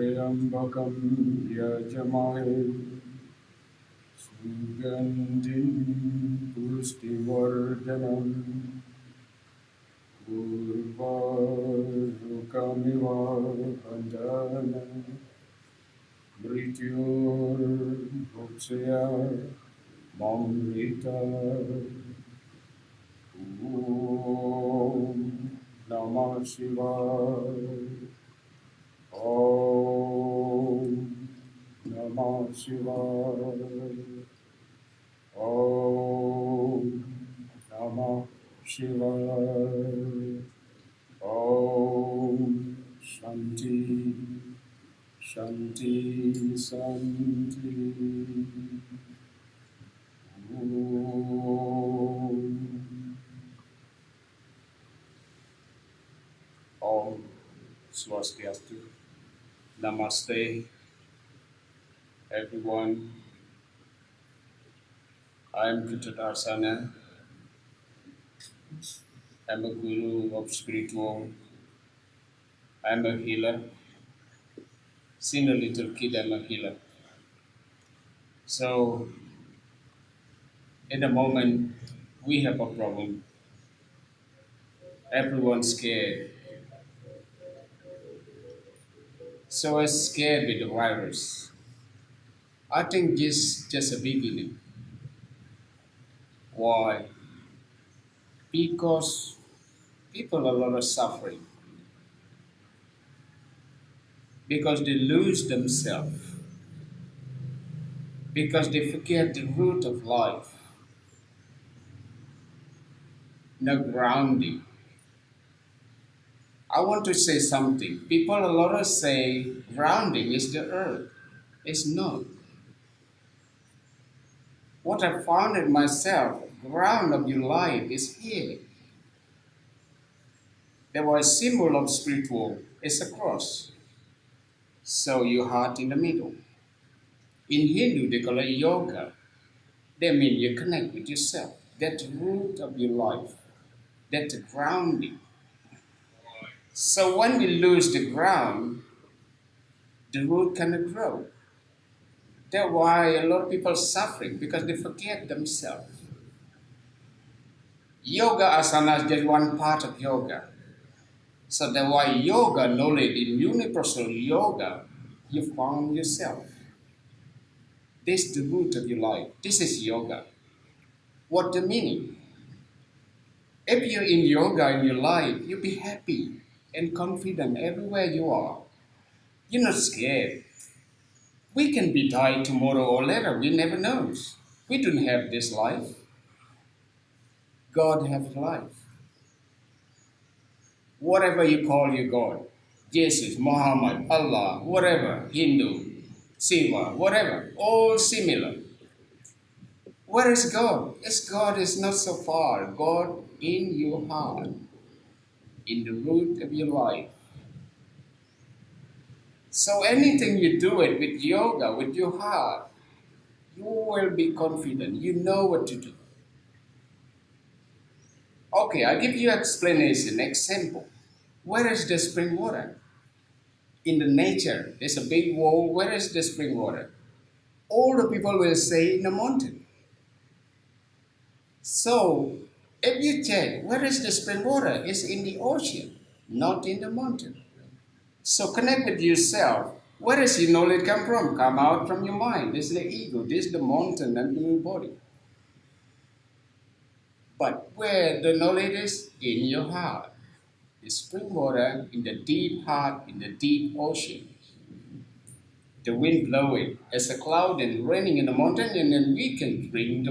Triambakam yajamahe sugandhim pushtivardhanam urvarukamiva bandhana mrityurmuksaya mamrita. Om Namah Shivaya. Om Namah Shivaya. Om Namah Shivaya. Om Shanti Shanti Shanti. Om Om Swastiastu. Namaste, everyone. I'm Ketut Arsana. I'm a guru of spiritual. I'm a healer. Since a little kid, I'm a healer. So, in the moment, we have a problem. Everyone's scared. So I'm scared with the virus. I think this just a beginning. Why? Because people are a lot of suffering. Because they lose themselves. Because they forget the root of life. No grounding. I want to say something. People a lot of say grounding is the earth. It's not. What I found in myself, ground of your life is here. The word symbol of spiritual is a cross. So your heart in the middle. In Hindu, they call it yoga. That means you connect with yourself. That's the root of your life. That's the grounding. So when we lose the ground, the root cannot grow. That's why a lot of people are suffering, because they forget themselves. Yoga asana is just one part of yoga. So that's why yoga knowledge, in universal yoga, you found yourself. This is the root of your life. This is yoga. What the meaning? If you're in yoga in your life, you'll be happy and confident everywhere you are. You're not scared. We can be died tomorrow or later. We never know. We don't have this life. God has life. Whatever you call your God, Jesus, Muhammad, Allah, whatever, Hindu, Shiva, whatever, all similar. Where is God? God is not so far. God in your heart, in the root of your life. So anything you do it with yoga, with your heart, you will be confident. You know what to do. Okay, I'll give you explanation, example. Where is the spring water? In the nature, there's a big wall. Where is the spring water? All the people will say in the mountain. So, if you check, where is the spring water? It's in the ocean, not in the mountain. So connect with yourself. Where does your knowledge come from? Come out from your mind. This is the ego. This is the mountain and your body. But where the knowledge is? In your heart. The spring water in the deep heart, in the deep ocean. The wind blowing as a cloud and raining in the mountain, and then we can bring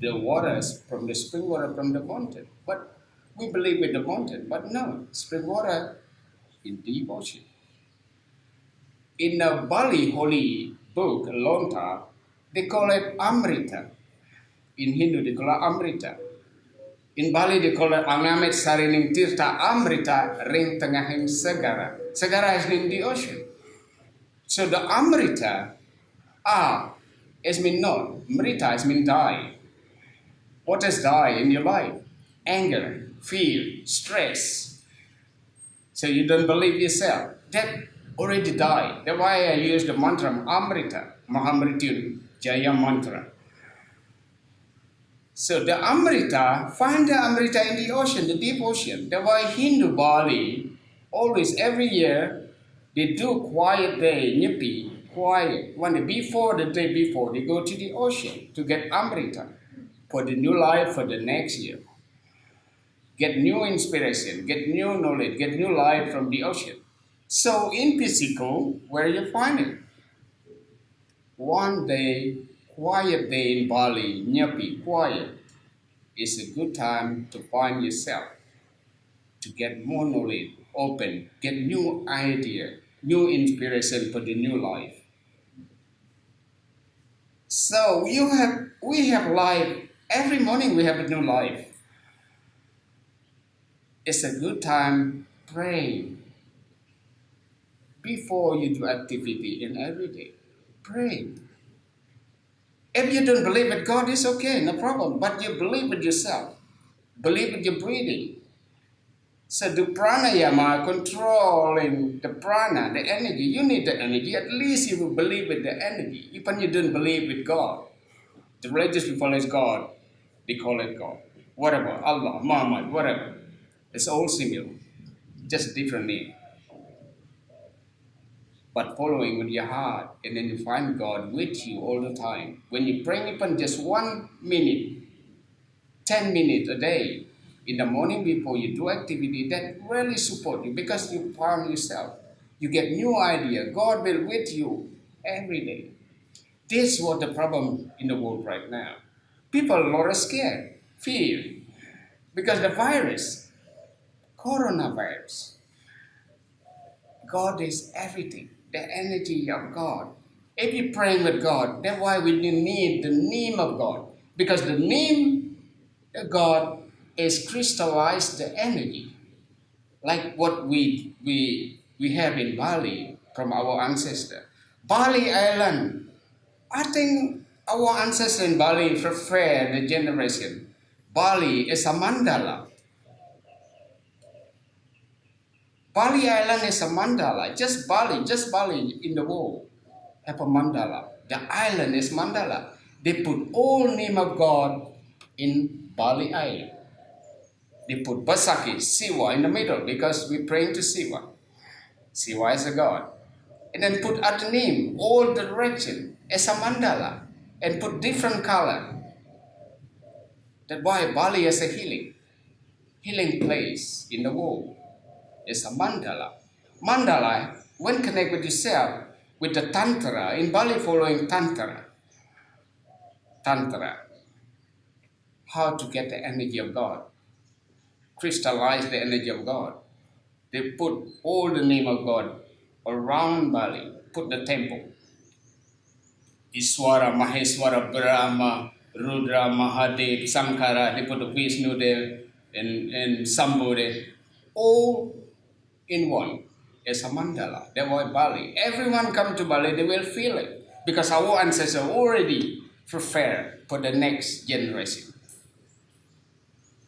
the waters from the spring water from the mountain. But we believe in the mountain, but no, spring water in deep ocean. In the Bali holy book, Lonta, they call it Amrita. In Hindu, they call it Amrita. In Bali, they call it Angamit Sarining Tirta Amrita Ring Tengahing Segara. Segara is in the ocean. So the Amrita, is mean not. Mrita is mean die. What is die in your life? Anger, fear, stress. So you don't believe yourself. That already died. That's why I use the mantra Amrita, Mahamrityun Jaya mantra. So the Amrita, find the Amrita in the ocean, the deep ocean. That's why Hindu Bali, always every year, they do quiet day, Nyepi, quiet. When before the day before, they go to the ocean to get Amrita for the new life for the next year. Get new inspiration, get new knowledge, get new life from the ocean. So in physical, where you find it? One day, quiet day in Bali, Nyepi, quiet, is a good time to find yourself, to get more knowledge, open, get new idea, new inspiration for the new life. So we have life, every morning we have a new life. It's a good time pray before you do activity in every day. Pray. If you don't believe in God, it's okay, no problem. But you believe in yourself. Believe in your breathing. So the pranayama, controlling the prana, the energy, you need the energy. At least you will believe in the energy. Even you don't believe with God. The religious people is God. They call it God. Whatever, Allah, Muhammad, whatever. It's all similar. Just different name. But following with your heart, and then you find God with you all the time. When you pray even just 1 minute, 10 minutes a day, in the morning before you do activity, that really support you because you found yourself. You get new idea. God will with you every day. This is what the problem in the world right now. People are a lot scared, fear, because the virus, coronavirus, God is everything, the energy of God. If you're praying with God, that's why we need the name of God. Because the name of God is crystallized the energy. Like what we have in Bali from our ancestor. Bali Island, I think our ancestors in Bali prefer the generation. Bali is a mandala. Bali Island is a mandala. Just Bali in the world have a mandala. The island is mandala. They put all name of God in Bali Island. They put Basaki, Siwa in the middle because we praying to Siwa. Siwa is a God. And then put other name, all direction as a mandala. And put different color. That's why Bali is a healing place in the world. It's a mandala. Mandala, when connect with yourself, with the Tantra, in Bali following Tantra. Tantra. How to get the energy of God. Crystallize the energy of God. They put all the name of God around Bali. Put the temple. Iswara, Maheswara, Brahma, Rudra, Mahadev, Sankara. They put the Vishnu there and Sambhu there. All in one. It's a mandala. That's why Bali. Everyone come to Bali, they will feel it. Because our ancestors already prepared for the next generation.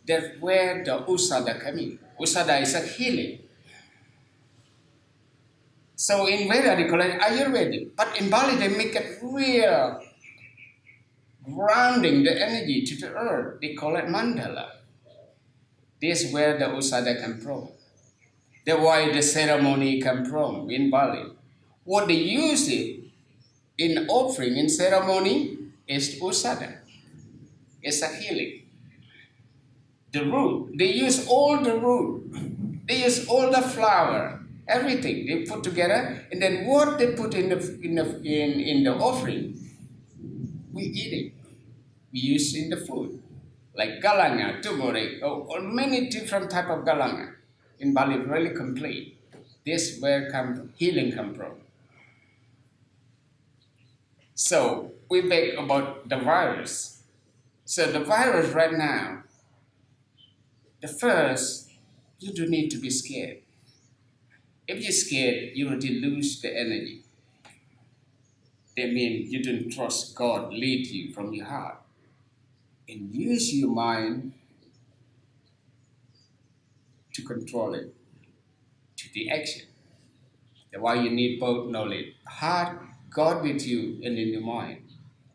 That's where the Usadha come in. Usadha is a healing. So in Veda they call it Ayurvedic. But in Bali they make it real. Grounding the energy to the earth. They call it mandala. This is where the Usadha come from. That's why the ceremony come from in Bali. What they use it in offering, in ceremony, is Usadha. It's a healing. The root, they use all the root. They use all the flower, everything they put together, and then what they put in the offering, we eat it. We use in the food, like galanga, turmeric, or many different type of galanga. In Bali, really complete. This where healing come from. So we think about the virus. So the virus right now, the first, you don't need to be scared. If you're scared, you already lose the energy. That means you don't trust God lead you from your heart. And use your mind to control it, to the action. That's why you need both knowledge. Heart, God with you, and in your mind.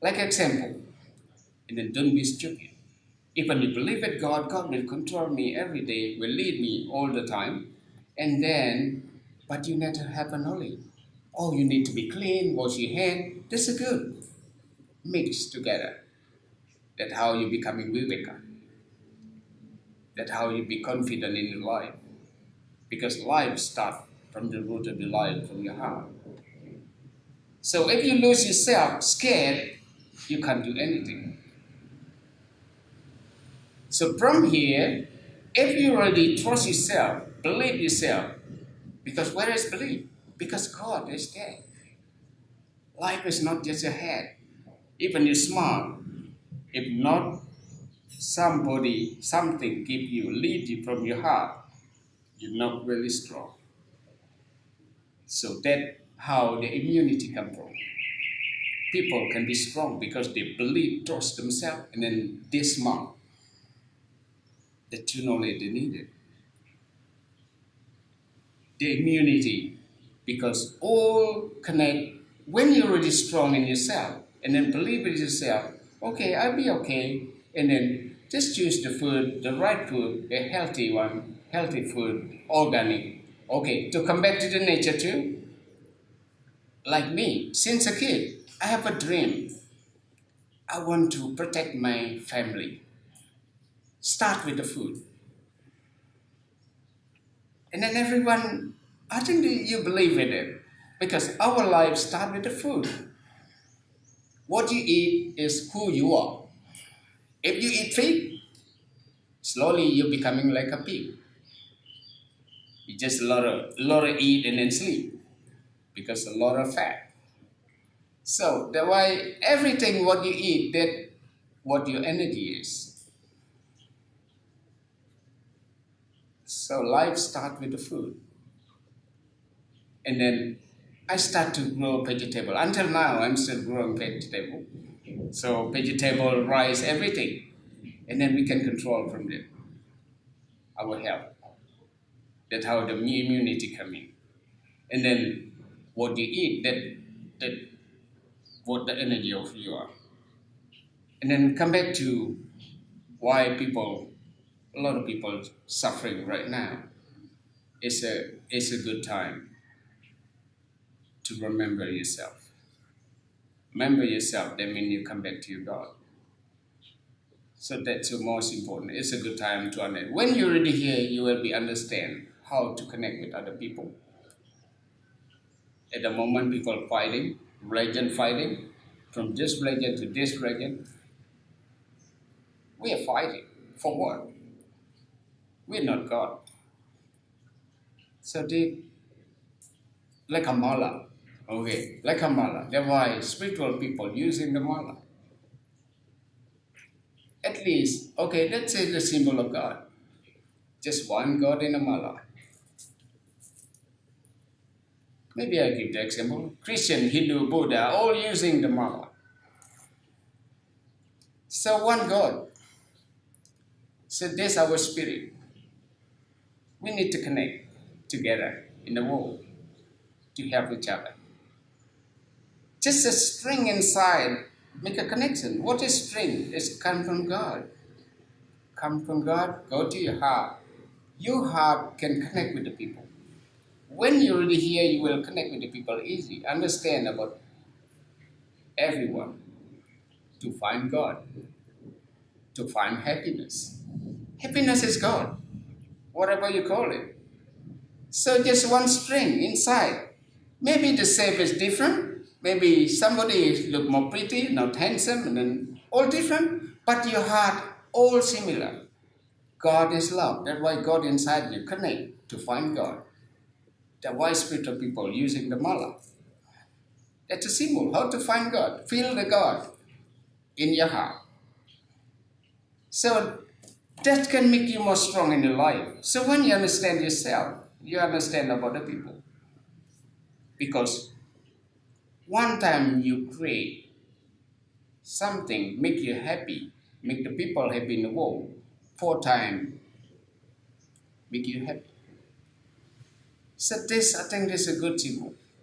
Like example, and then don't be stupid. Even you believe that God will control me every day, will lead me all the time, and then, but you need to have a knowledge. Oh, you need to be clean, wash your hand. This is good. Mix together. That's how you becoming viveka. That's how you be confident in your life. Because life starts from the root of the life, from your heart. So if you lose yourself, scared, you can't do anything. So from here, if you already trust yourself, believe yourself, because where is belief? Because God is there. Life is not just a head. Even you're smart, if not somebody, something give you, lead you from your heart, you're not really strong. So that's how the immunity comes from. People can be strong because they believe, trust themselves, and then they smart. The two knowledge they needed. The immunity, because all connect when you're really strong in yourself and then believe in yourself, okay, I'll be okay, and then just choose the food, the right food, a healthy one, healthy food, organic. Okay, to come back to the nature too, like me, since a kid, I have a dream. I want to protect my family. Start with the food. And then everyone, I think that you believe in it. Because our life starts with the food. What you eat is who you are. If you eat pig, slowly you're becoming like a pig. You just a lot of eat and then sleep. Because a lot of fat. So that's why everything what you eat, that what your energy is. So life starts with the food. And then I start to grow vegetable. Until now, I'm still growing vegetable. So vegetable, rice, everything. And then we can control from there our health. That's how the immunity come in. And then what you eat, that what the energy of you are. And then come back to why a lot of people suffering right now. It's a good time to remember yourself. Remember yourself, that means you come back to your God. So that's the most important. It's a good time to understand. When you're already here, you will be understand how to connect with other people. At the moment, people fighting, religion fighting, from this religion to this religion. We are fighting. For what? We're not God. So they, like a mala. Okay, like a mala. That's why spiritual people using the mala. At least, okay, let's say the symbol of God. Just one God in a mala. Maybe I give the example. Christian, Hindu, Buddha, all using the mala. So one God. So there's our spirit. We need to connect together in the world to help each other. Just a string inside, make a connection. What is string? It's come from God. Come from God, go to your heart. Your heart can connect with the people. When you're already here, you will connect with the people easy. Understand about everyone to find God, to find happiness. Happiness is God, whatever you call it. So just one string inside. Maybe the shape is different. Maybe somebody look more pretty, not handsome, and then all different. But your heart all similar. God is love. That's why God inside you connect to find God. The wise spiritual people using the mala. That's a symbol. How to find God? Feel the God in your heart. So that can make you more strong in your life. So when you understand yourself, you understand about the people. Because one time you create something, make you happy, make the people happy in the world. 4 times, make you happy. So this, I think this is a good tip.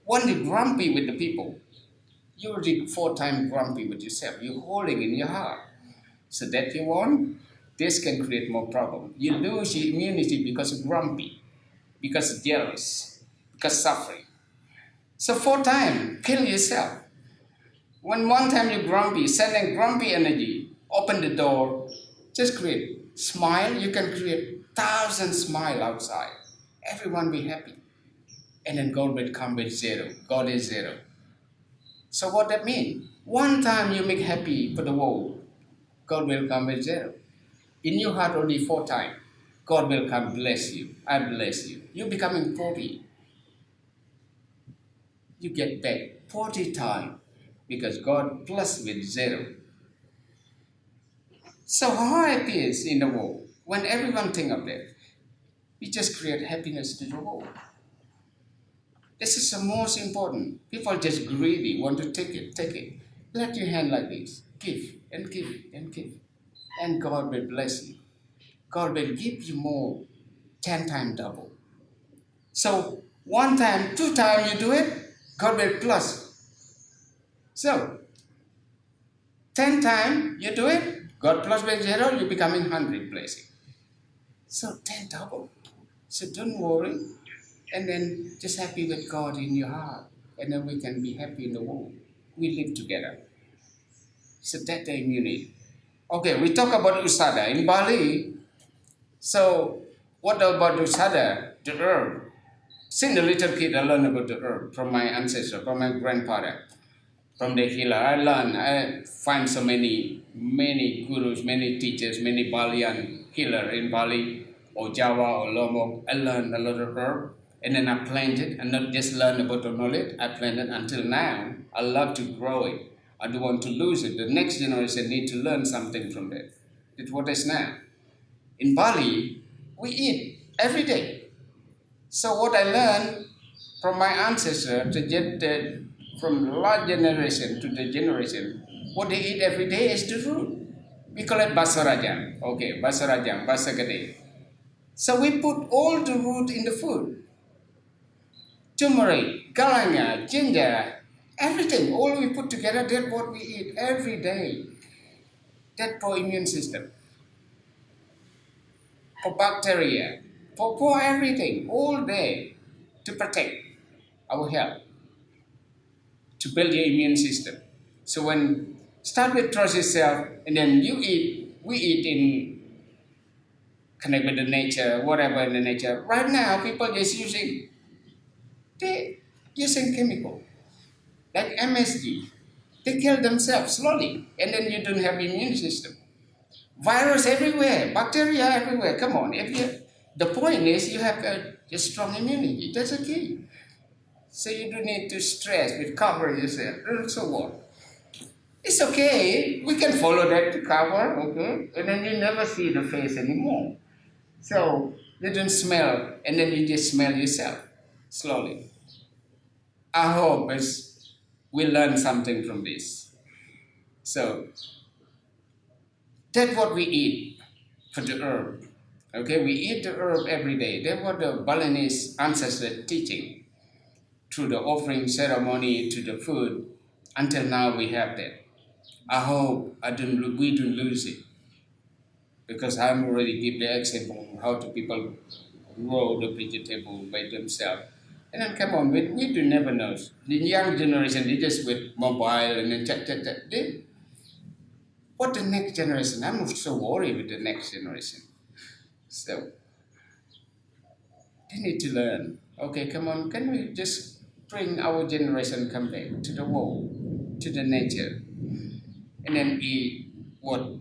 When you're grumpy with the people, you're already 4 times grumpy with yourself. You're holding in your heart. So that you want, this can create more problem. You lose your immunity because of grumpy, because of jealous, because suffering. So 4 times, kill yourself. When one time you're grumpy, sending grumpy energy, open the door, just create smile. You can create 1,000 smile outside. Everyone be happy. And then God will come with zero. God is zero. So what that mean? One time you make happy for the world, God will come with zero. In your heart only 4 times. God will come bless you. I bless you. You're becoming 40. You get back 40 times because God plus with zero. So how it is in the world, when everyone think of that, we just create happiness to the world. This is the most important. People just greedy, want to take it, take it. Let your hand like this. Give and give and give. And God will bless you. God will give you more, 10 times double. So 1 time, 2 times you do it, God will plus. So 10 times you do it, God plus by zero, you're becoming 100 blessing. So 10 double. So don't worry. And then just happy with God in your heart. And then we can be happy in the world. We live together. So that's the immunity. Okay, we talk about Usadha. In Bali, so what about Usadha? The herb. Since a little kid, I learned about the herb from my ancestor, from my grandfather, from the healer. I find so many gurus, many teachers, many Balian healer in Bali, or Java, or Lombok. I learned a lot of herb, and then I planted, and not just learn about the knowledge, I planted until now. I love to grow it. I don't want to lose it. The next generation need to learn something from that. It's what is now. In Bali, we eat every day. So what I learned from my ancestor to get from the last generation to the generation, what they eat every day is the root. We call it basarajang. Okay, basarajang, basagade. So we put all the root in the food. Turmeric, galanga, ginger, everything, all we put together, that's what we eat every day. That's for immune system, for bacteria, for everything, all day, to protect our health, to build your immune system. So when start with trust yourself, and then we eat in connect with the nature, whatever in the nature. Right now, people just using chemical, like MSG. They kill themselves slowly, and then you don't have immune system. Virus everywhere, bacteria everywhere. Come on, the point is you have a strong immunity. That's the key. So you don't need to stress with cover yourself. So what? It's okay. We can follow that to cover, okay? And then you never see the face anymore. So you don't smell, and then you just smell yourself slowly. I hope we learn something from this. So that's what we eat for the herb. Okay, we eat the herb every day. That's what the Balinese ancestors teaching through the offering ceremony to the food. Until now, we have that. I hope we don't lose it, because I'm already give the example of how the people grow the vegetable by themselves. And then come on, we do never know. The young generation, they just with mobile and then chat. What the next generation? I'm so worried with the next generation. So they need to learn. Okay, come on, can we just bring our generation come back to the world, to the nature, and then eat what?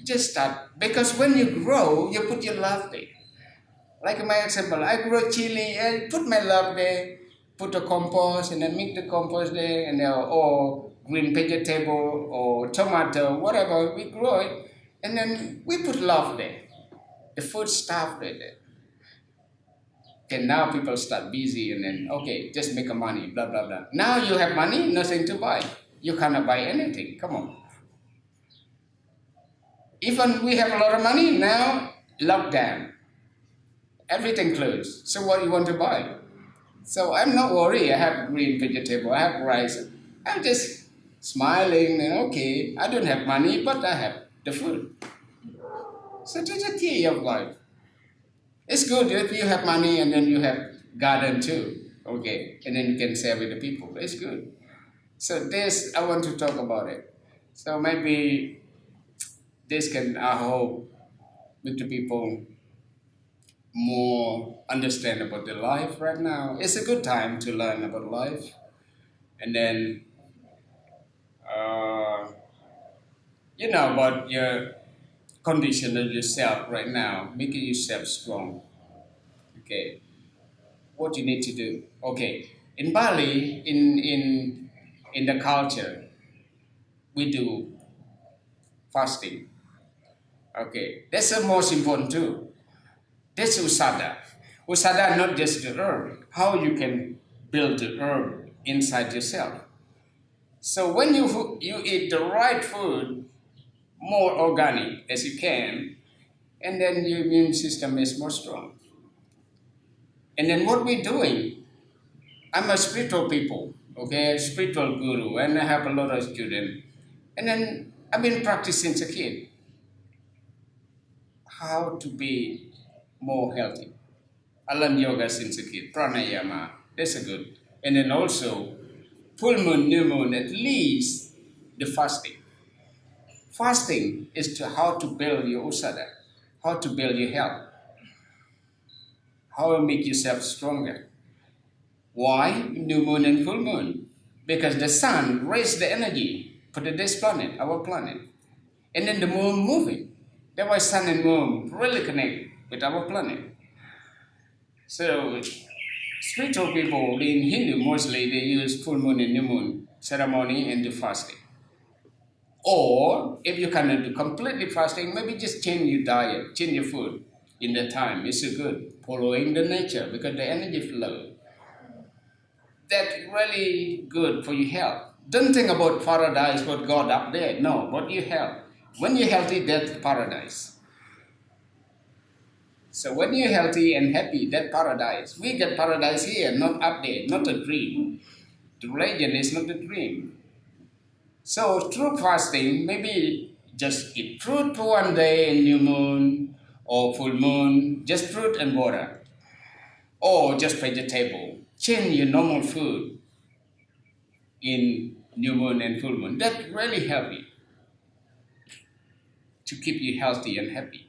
Just start, because when you grow, you put your love there. Like my example, I grow chili and put my love there, put the compost and then mix the compost there, and or green vegetable or tomato, whatever, we grow it, and then we put love there. The food stuff there. Okay, now people start busy and then, okay, just make a money, blah, blah, blah. Now you have money, nothing to buy. You cannot buy anything, come on. Even we have a lot of money, now lockdown. Everything closed. So what do you want to buy? So I'm not worried. I have green vegetable, I have rice. I'm just smiling and okay, I don't have money, but I have the food. So that's the key of life. It's good if you have money and then you have garden too. Okay, and then you can share with the people. It's good. So this I want to talk about it. So maybe this can I hope make the people more understand about the life right now. It's a good time to learn about life, and then uh, you know about your condition of yourself right now, making yourself strong. Okay, what you need to do. Okay, in Bali, in the culture, we do fasting. Okay, that's the most important too. That's Usadha. Usadha not just the herb, how you can build the herb inside yourself. So when you eat the right food, more organic as you can, and then your immune system is more strong. And then what we're doing, I'm a spiritual people, okay, spiritual guru, and I have a lot of students. And then I've been practicing since a kid how to be more healthy. I learned yoga since a kid, pranayama, that's a good. And then also, full moon, new moon, at least the fasting. Fasting is to how to build your usada, how to build your health, how to make yourself stronger. Why new moon and full moon? Because the sun raised the energy for this planet, our planet, and then the moon moving. That's why sun and moon really connect with our planet. So spiritual people in Hindu mostly they use full moon and new moon ceremony and do fasting. Or if you cannot do completely fasting, maybe just change your diet, change your food in the time. It's so good. Following the nature because the energy flow. That's really good for your health. Don't think about paradise, what God up there. No, what you health. When you're healthy, that's paradise. So when you're healthy and happy, that's paradise. We get paradise here, not up there, not a dream. The religion is not a dream. So through fasting, maybe just eat fruit for one day in new moon or full moon, just fruit and water, or just vegetable. Change your normal food in new moon and full moon. That really help you to keep you healthy and happy.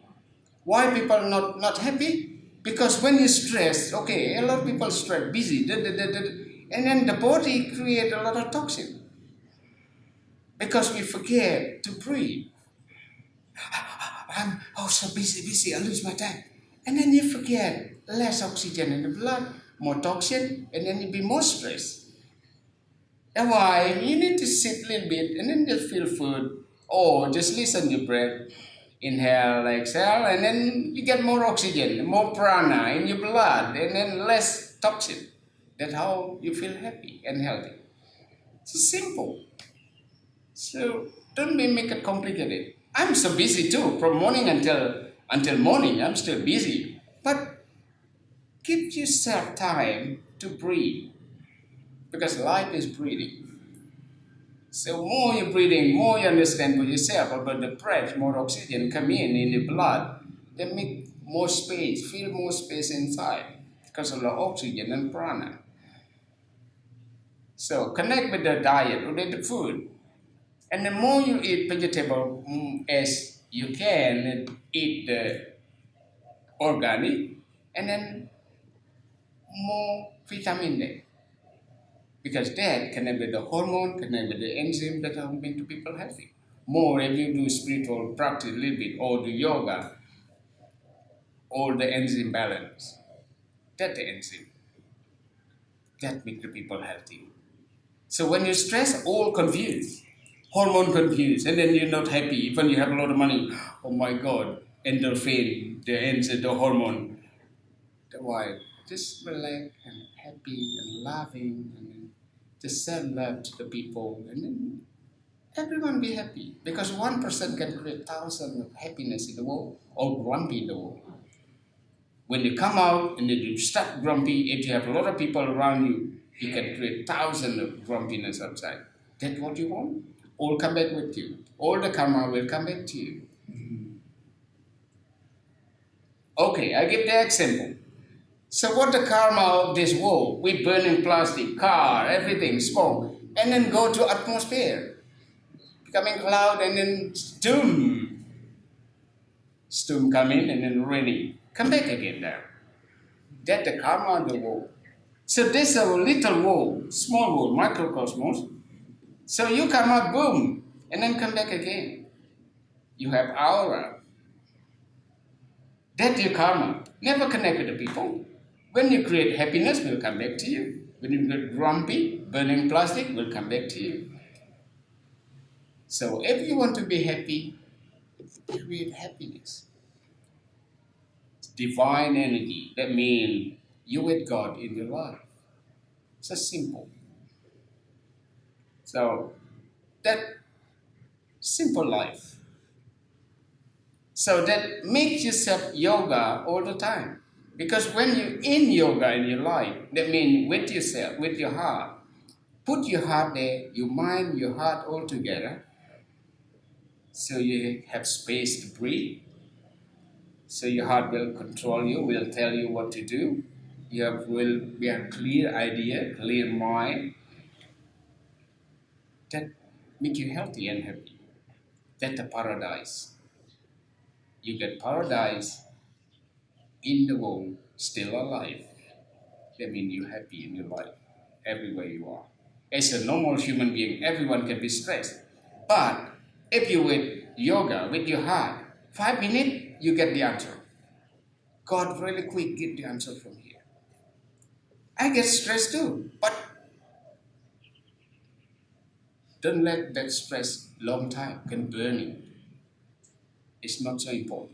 Why people not happy? Because when you stress, okay, a lot of people stress, busy, and then the body create a lot of toxin because we forget to breathe. I'm so busy, I lose my time. And then you forget less oxygen in the blood, more toxin, and then you be more stressed. That's why you need to sit a little bit and then just feel food. Or just listen to your breath. Inhale, exhale, and then you get more oxygen, more prana in your blood, and then less toxin. That's how you feel happy and healthy. It's simple. So don't make it complicated. I'm so busy too, from morning until morning. I'm still busy, but give yourself time to breathe because life is breathing. So more you're breathing, more you understand for yourself about the breath, more oxygen come in the blood. Then make more space, feel more space inside because of the oxygen and prana. So connect with the diet, with the food. And the more you eat vegetable as you can, eat the organic, and then more vitamin there. Because that connect with the hormone, connect with the enzyme that are make people healthy. More if you do spiritual practice a little bit, or do yoga, or the enzyme balance. That the enzyme. That make the people healthy. So when you stress, all confused. Hormone confused, and then you're not happy. Even you have a lot of money, oh my God, endorphin, the enzyme, the hormone. The why? Just relax and happy and loving and just send love to the people and then everyone be happy. Because one person can create thousands of happiness in the world or grumpy in the world. When you come out and then you start grumpy, if you have a lot of people around you, you can create thousands of grumpiness outside. That's what you want. All come back with you. All the karma will come back to you. Okay, I give the example. So what the karma of this world? We burning plastic, car, everything, smoke, and then go to atmosphere, becoming cloud, and then storm come in, and then raining, come back again there. That's the karma of the world. So this is a little world, small world, microcosmos. So you come out, boom, and then come back again. You have aura. That's your karma. Never connect with the people. When you create happiness, will come back to you. When you get grumpy, burning plastic, will come back to you. So if you want to be happy, create happiness. It's divine energy. That means you with God in your life. It's so simple. So that simple life. So that makes yourself yoga all the time. Because when you're in yoga in your life, that means with yourself, with your heart, put your heart there, your mind, your heart all together. So you have space to breathe. So your heart will control you, will tell you what to do. Will be a clear idea, clear mind. That make you healthy and happy. That's the paradise. You get paradise in the world, still alive. That means you're happy in your life, everywhere you are. As a normal human being, everyone can be stressed. But if you with yoga, with your heart, 5 minutes, you get the answer. God really quick get the answer from here. I get stressed too, but don't let that stress long time can burn you. It's not so important.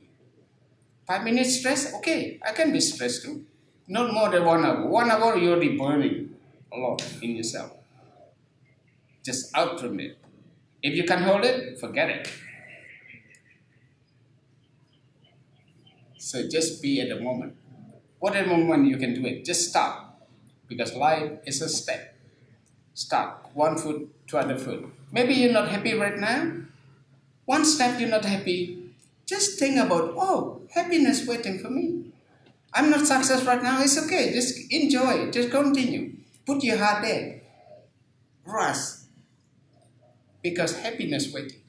5 minutes stress, okay, I can be stressed too. Not more than 1 hour. 1 hour you're already burning a lot in yourself. Just out from it. If you can hold it, forget it. So just be at the moment. What at the moment you can do it? Just stop. Because life is a step. Start. One foot to other foot. Maybe you're not happy right now. One step you're not happy. Just think about, oh, happiness waiting for me. I'm not success right now. It's okay. Just enjoy. Just continue. Put your heart there. Rest. Because happiness waiting.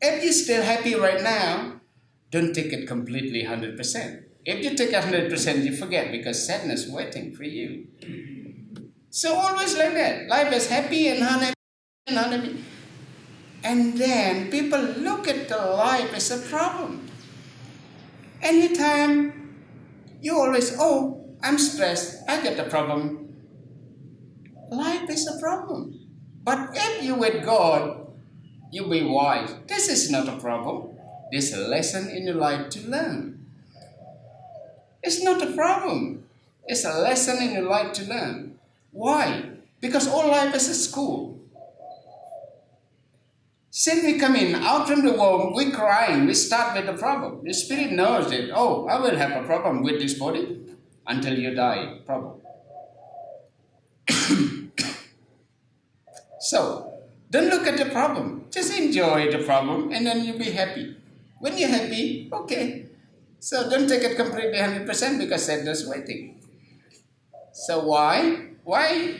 If you're still happy right now, don't take it completely 100%. If you take 100%, you forget because sadness waiting for you. So always like that. Life is happy and unhappy and unhappy. And then people look at the life as a problem. Anytime you always, oh, I'm stressed, I get a problem. Life is a problem. But if you with God, you be wise. This is not a problem. This is a lesson in your life to learn. It's not a problem. It's a lesson in your life to learn. Why? Because all life is a school. Since we come in out from the womb, we crying, we start with the problem. The spirit knows that, oh, I will have a problem with this body until you die, problem. So, don't look at the problem. Just enjoy the problem and then you'll be happy. When you're happy, okay. So don't take it completely 100% because sadness waiting. So why? Why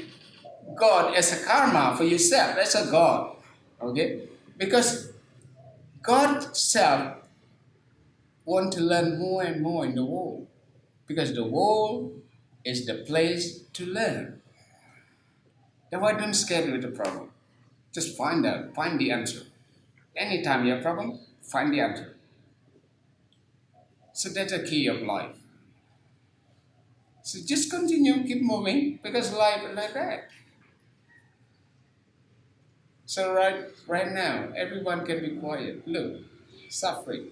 God as a karma for yourself, as a God? Okay? Because God self want to learn more and more in the world. Because the world is the place to learn. Then why don't scare with the problem? Just find out, find the answer. Anytime you have a problem, find the answer. So that's the key of life. So just continue, keep moving, because life is like that. So right now, everyone can be quiet. Look, suffering.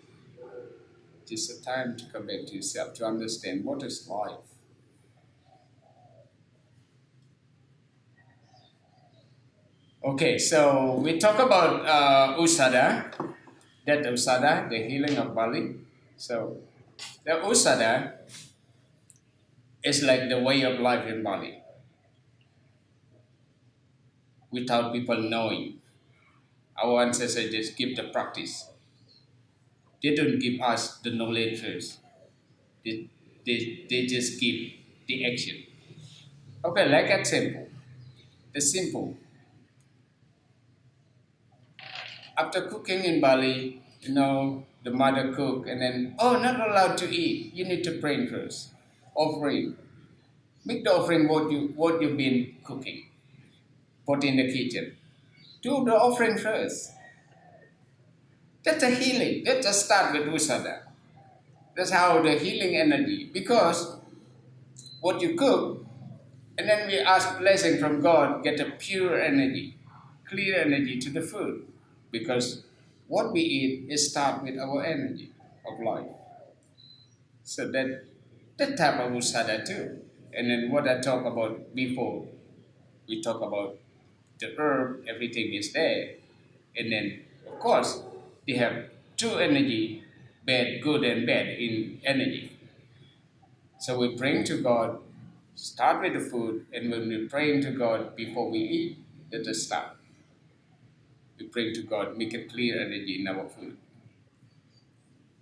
Just a time to come back to yourself, to understand what is life. Okay, so we talk about Usadha, that Usadha, the healing of Bali. So The Usadha is like the way of life in Bali, without people knowing. Our ancestors just give the practice. They don't give us the knowledge first. They just give the action. Okay, like example, the simple. After cooking in Bali, the mother cook and then, oh, not allowed to eat. You need to pray first. Offering. Make the offering what you've been cooking. Put in the kitchen. Do the offering first. That's a healing. Let's just start with Usadha. That's how the healing energy. Because what you cook, and then we ask blessing from God, get a pure energy, clear energy to the food. Because what we eat is start with our energy of life. So that type of Usadha too. And then what I talked about before, we talk about the herb, everything is there. And then, of course, they have two energy, bad, good and bad in energy. So we praying to God, start with the food, and when we praying to God before we eat, let us start. We pray to God, make a clear energy in our food.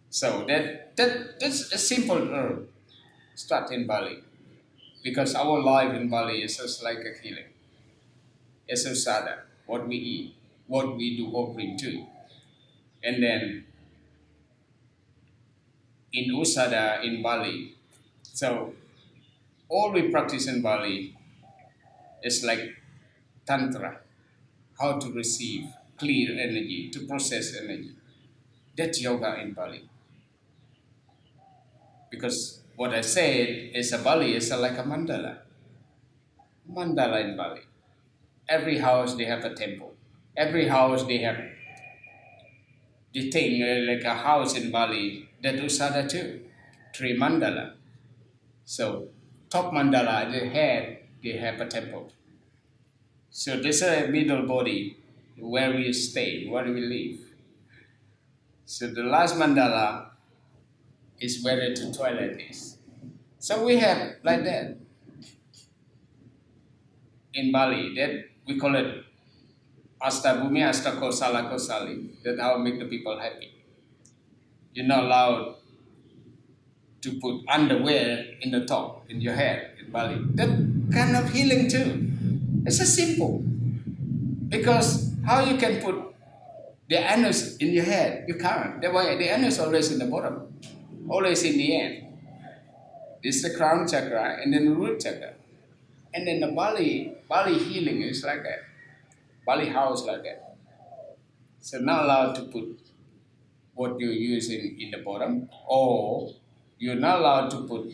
So that's a simple herb. Start in Bali. Because our life in Bali is just like a healing. It's a sada, what we eat, what we do offering to. And then in Usada in Bali, so all we practice in Bali is like Tantra, how to receive clear energy, to process energy. That's yoga in Bali. Because what I said is a Bali is like a mandala. Mandala in Bali. Every house they have a temple. Every house they have the thing like a house in Bali that Usada too. Three mandala. So top mandala, the head, they have a temple. So this is a middle body where we stay, where we live. So the last mandala is where the toilet is. So we have like that in Bali. That we call it Asta Bhumi, Asta Kosala Kosali. That's how make the people happy. You're not allowed to put underwear in the top, in your head in Bali. That kind of healing too. It's a simple. Because how you can put the anus in your head? You can't. That's why the anus always in the bottom, always in the end. This is the crown chakra and then the root chakra. And then the Bali healing is like that. Bali house like that. So not allowed to put what you're using in the bottom, or you're not allowed to put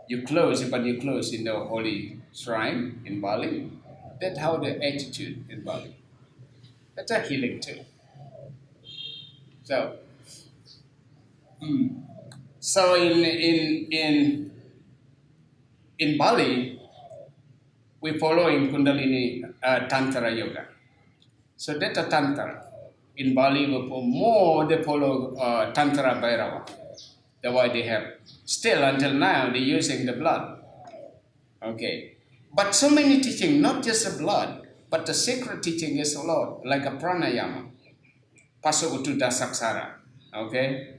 your clothes, but your clothes in the holy shrine in Bali. That's how the attitude in Bali. That's a healing too. So, so in Bali, we follow in Kundalini Tantra Yoga. So that's a Tantra. In Bali, they follow Tantra Bhairava. That's why they have, still until now, they're using the blood. Okay. But so many teaching, not just the blood, but the sacred teaching is a lot, like a pranayama. Pasautuda Saksara. Okay.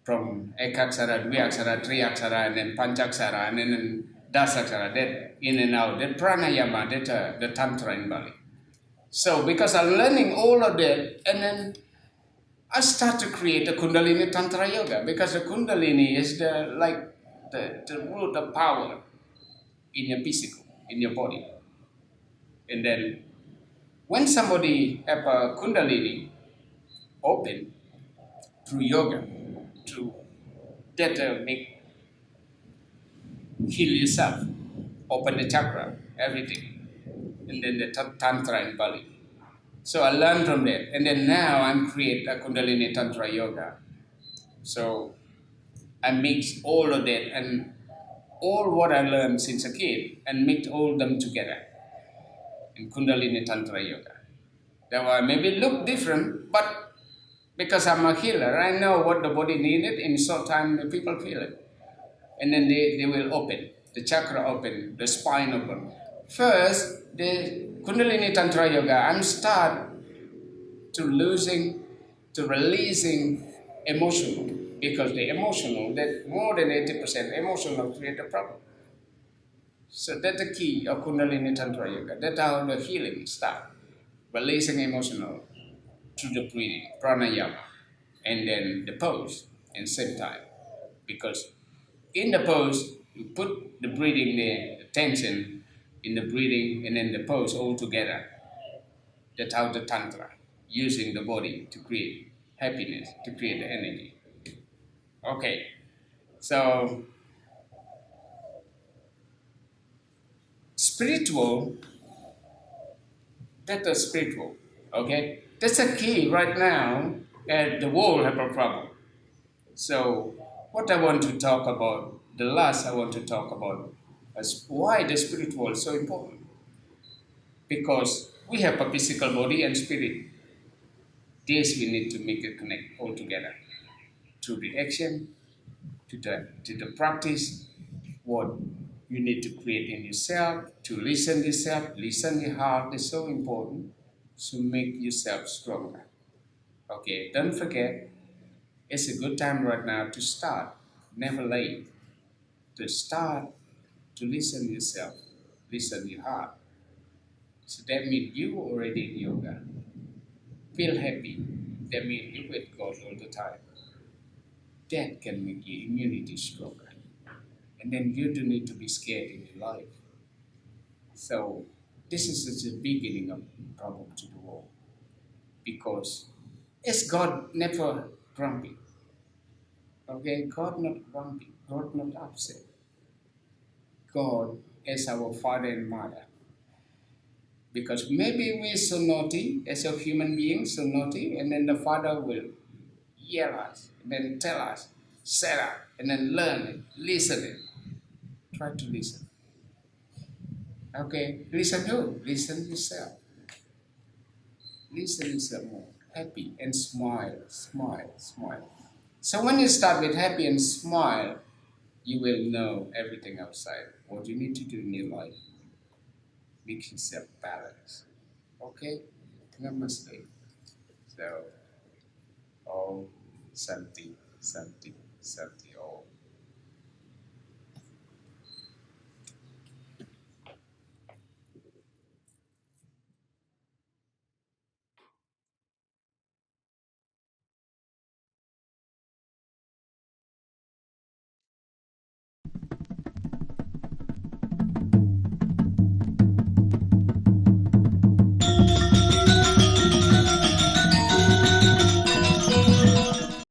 From Ekaksara, Dviaksara, Triaksara, and then Panchaksara, and then Dasaksara, that in and out, that pranayama, that the Tantra in Bali. So because I'm learning all of that, and then I start to create a Kundalini Tantra Yoga, because the Kundalini is the root of power in your physical, in your body. And then when somebody have a Kundalini open through yoga, to that make heal yourself, open the chakra, everything, and then the Tantra in Bali. So I learned from that, and then now I'm create a Kundalini Tantra Yoga. So I mix all of that and all what I learned since a kid, and mix all them together in Kundalini Tantra Yoga. That will maybe look different, but because I'm a healer, I know what the body needed. In short time, the people feel it. and then they will open, the chakra open, the spine open. First, the Kundalini Tantra Yoga, I'm start to losing, to releasing emotional, because the emotional, that more than 80% emotional create a problem. So that's the key of Kundalini Tantra Yoga. That's how the healing starts. Releasing emotional through the breathing, pranayama, and then the pose and same time. Because in the pose, you put the breathing there, the tension in the breathing and then the pose all together. That's how the Tantra, using the body to create happiness, to create the energy. Okay, so spiritual, that's a spiritual. Okay, that's a key right now. The world have a problem. So, what I want to talk about, the last I want to talk about, is why the spiritual is so important. Because we have a physical body and spirit. This we need to make it connect all together through the action, to the practice, what you need to create in yourself, to listen your heart is so important to make yourself stronger. Okay, don't forget, it's a good time right now to start, never late, to start to listen yourself, listen your heart. So that means you already in yoga. Feel happy. That means you with God all the time. That can make your immunity stronger. And then you don't need to be scared in your life. So this is just the beginning of problem to the world. Because is God never grumpy? Okay, God not grumpy, God not upset. God is our father and mother. Because maybe we're so naughty as a human being, so naughty, and then the father will yell us, and then tell us, set up, and then learn it, listen it. Try to listen. Okay, listen who? Listen yourself. Listen yourself more. Happy and smile, smile, smile. So when you start with happy and smile, you will know everything outside. What you need to do in your life. Make yourself balanced. Okay? Namaste. So, all something, something, something, all.